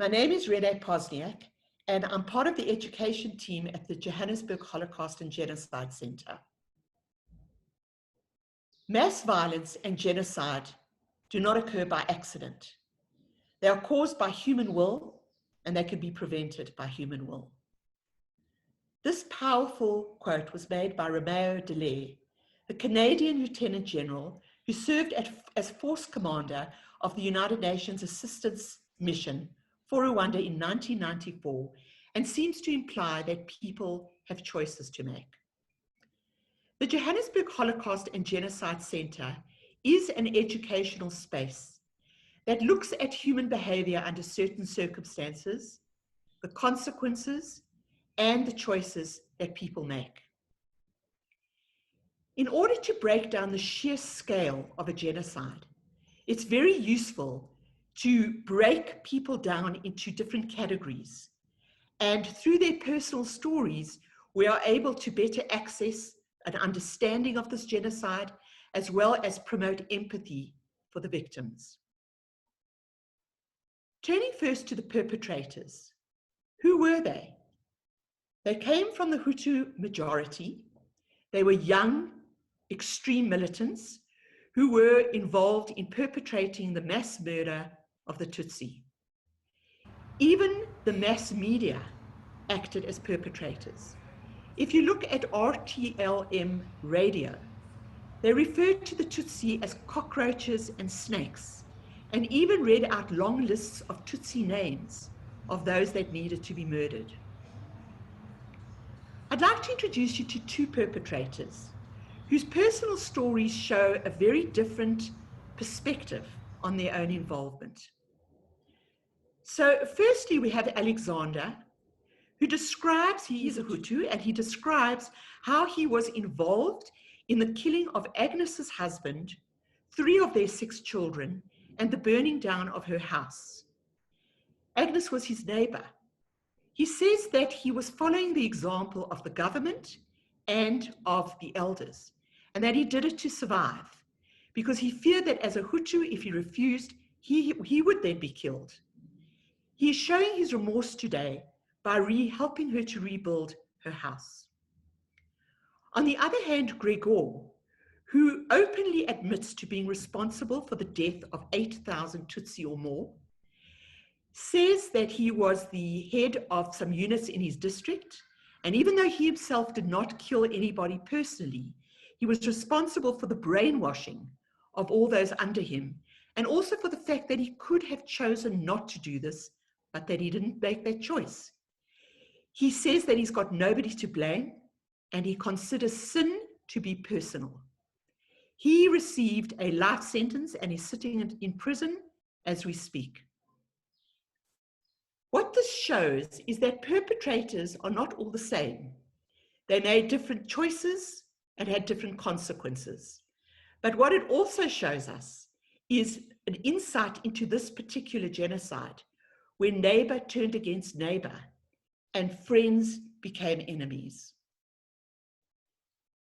My name is Rene Pozniak, and I'm part of the education team at the Johannesburg Holocaust and Genocide Center. Mass violence and genocide do not occur by accident. They are caused by human will, and they can be prevented by human will. This powerful quote was made by Romeo Dallaire, the Canadian Lieutenant General who served as Force Commander of the United Nations Assistance Mission for Rwanda in 1994, and seems to imply that people have choices to make. The Johannesburg Holocaust and Genocide Center is an educational space that looks at human behavior under certain circumstances, the consequences, and the choices that people make. In order to break down the sheer scale of a genocide, it's very useful to break people down into different categories. And through their personal stories, we are able to better access an understanding of this genocide, as well as promote empathy for the victims. Turning first to the perpetrators, who were they? They came from the Hutu majority. They were young, extreme militants who were involved in perpetrating the mass murder of the Tutsi. Even the mass media acted as perpetrators. If you look at RTLM radio, they referred to the Tutsi as cockroaches and snakes, and even read out long lists of Tutsi names of those that needed to be murdered. I'd like to introduce you to two perpetrators whose personal stories show a very different perspective on their own involvement. So firstly, we have Alexander, who describes, he is a Hutu, and he describes how he was involved in the killing of Agnes's husband, 3 of their 6 children, and the burning down of her house. Agnes was his neighbor. He says that he was following the example of the government and of the elders, and that he did it to survive, because he feared that as a Hutu, if he refused, he would then be killed. He is showing his remorse today by helping her to rebuild her house. On the other hand, Gregor, who openly admits to being responsible for the death of 8,000 Tutsi or more, says that he was the head of some units in his district, and even though he himself did not kill anybody personally, he was responsible for the brainwashing of all those under him, and also for the fact that he could have chosen not to do this, but that he didn't make that choice. He says that he's got nobody to blame, and he considers sin to be personal. He received a life sentence and is sitting in prison as we speak. What this shows is that perpetrators are not all the same. They made different choices and had different consequences. But what it also shows us is an insight into this particular genocide, where neighbor turned against neighbor and friends became enemies.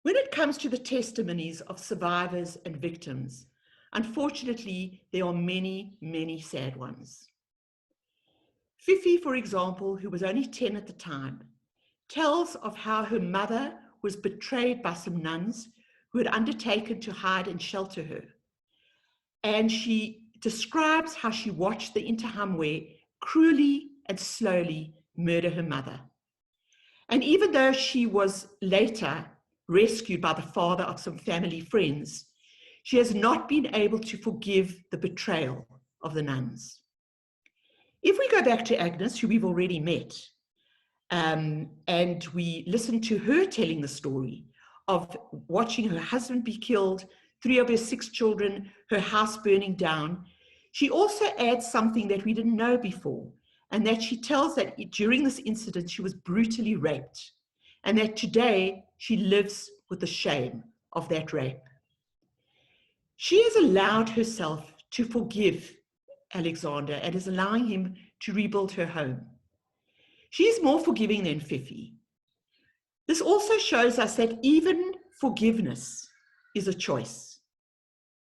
When it comes to the testimonies of survivors and victims, unfortunately, there are many, many sad ones. Fifi, for example, who was only 10 at the time, tells of how her mother was betrayed by some nuns who had undertaken to hide and shelter her. And she describes how she watched the Interahamwe cruelly and slowly murder her mother. And even though she was later rescued by the father of some family friends, she has not been able to forgive the betrayal of the nuns. If we go back to Agnes, who we've already met, and we listen to her telling the story of watching her husband be killed, 3 of her 6 children, her house burning down, she also adds something that we didn't know before, and that she tells that during this incident, she was brutally raped, and that today she lives with the shame of that rape. She has allowed herself to forgive Alexander and is allowing him to rebuild her home. She is more forgiving than Fifi. This also shows us that even forgiveness is a choice.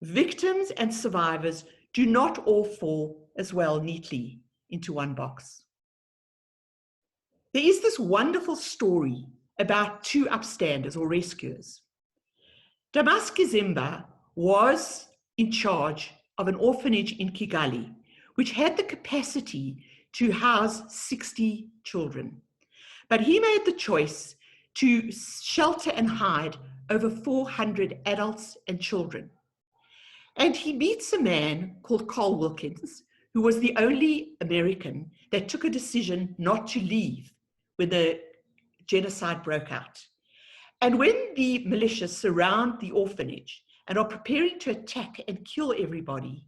Victims and survivors do not all fall as well neatly into one box. There is this wonderful story about two upstanders or rescuers. Damas Kizimba was in charge of an orphanage in Kigali, which had the capacity to house 60 children. But he made the choice to shelter and hide over 400 adults and children. And he meets a man called Carl Wilkins, who was the only American that took a decision not to leave when the genocide broke out. And when the militias surround the orphanage and are preparing to attack and kill everybody,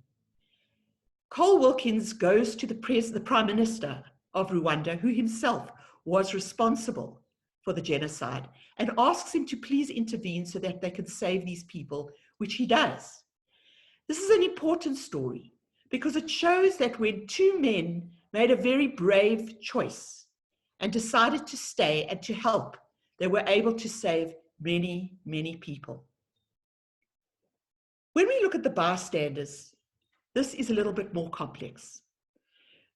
Carl Wilkins goes to the Prime Minister of Rwanda, who himself was responsible for the genocide, and asks him to please intervene so that they can save these people, which he does. This is an important story because it shows that when two men made a very brave choice and decided to stay and to help, they were able to save many, many people. When we look at the bystanders, this is a little bit more complex.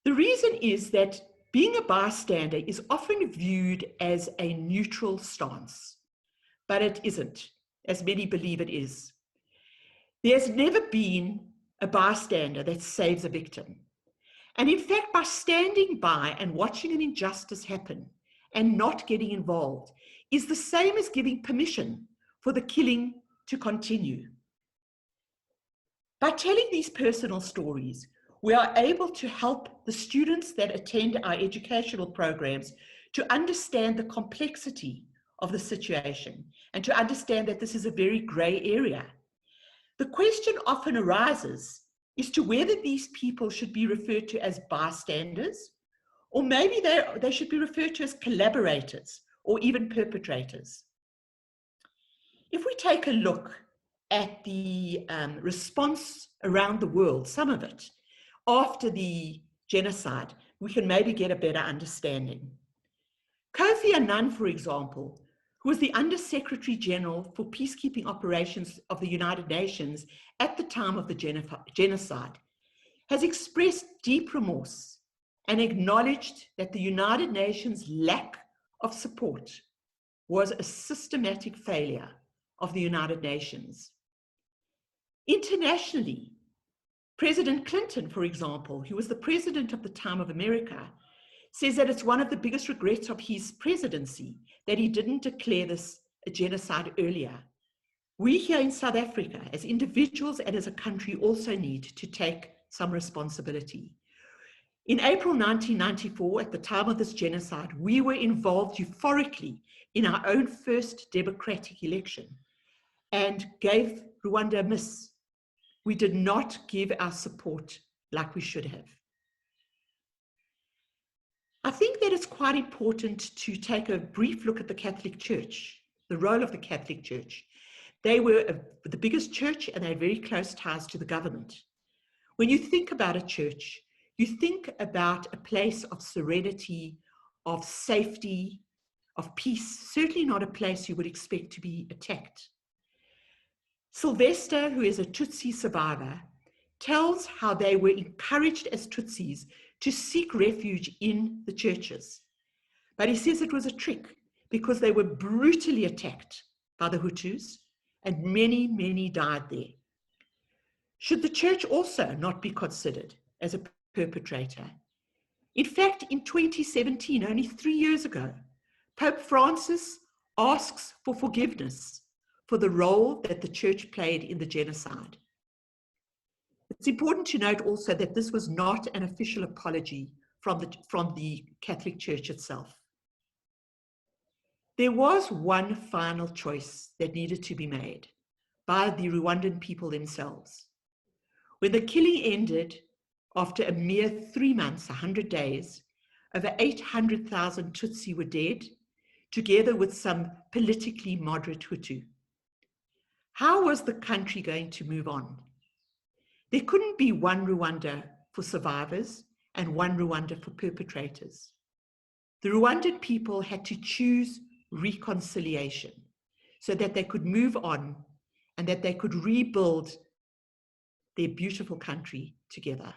The reason is that being a bystander is often viewed as a neutral stance, but it isn't, as many believe it is. There's never been a bystander that saves a victim. And in fact, by standing by and watching an injustice happen and not getting involved is the same as giving permission for the killing to continue. By telling these personal stories, we are able to help the students that attend our educational programs to understand the complexity of the situation and to understand that this is a very gray area. The question often arises as to whether these people should be referred to as bystanders, or maybe they should be referred to as collaborators or even perpetrators. If we take a look at the response around the world, some of it, after the genocide, we can maybe get a better understanding. Kofi Annan, for example, who was the Under-Secretary General for Peacekeeping Operations of the United Nations at the time of the genocide, has expressed deep remorse and acknowledged that the United Nations' lack of support was a systematic failure of the United Nations. Internationally, President Clinton, for example, who was the president of the time of America, says that it's one of the biggest regrets of his presidency that he didn't declare this a genocide earlier. We here in South Africa, as individuals and as a country, also need to take some responsibility. In April 1994, at the time of this genocide, we were involved euphorically in our own first democratic election and gave Rwanda a miss. We did not give our support like we should have. I think that it's quite important to take a brief look at the Catholic Church, the role of the Catholic Church. They were the biggest church and they had very close ties to the government. When you think about a church, you think about a place of serenity, of safety, of peace, certainly not a place you would expect to be attacked. Sylvester, who is a Tutsi survivor, tells how they were encouraged as Tutsis to seek refuge in the churches. But he says it was a trick because they were brutally attacked by the Hutus and many, many died there. Should the church also not be considered as a perpetrator? In fact, in 2017, only 3 years ago, Pope Francis asks for forgiveness for the role that the church played in the genocide. It's important to note also that this was not an official apology from the Catholic Church itself. There was one final choice that needed to be made by the Rwandan people themselves. When the killing ended, after a mere 3 months, 100 days, over 800,000 Tutsi were dead, together with some politically moderate Hutu. How was the country going to move on? There couldn't be one Rwanda for survivors and one Rwanda for perpetrators. The Rwandan people had to choose reconciliation so that they could move on and that they could rebuild their beautiful country together.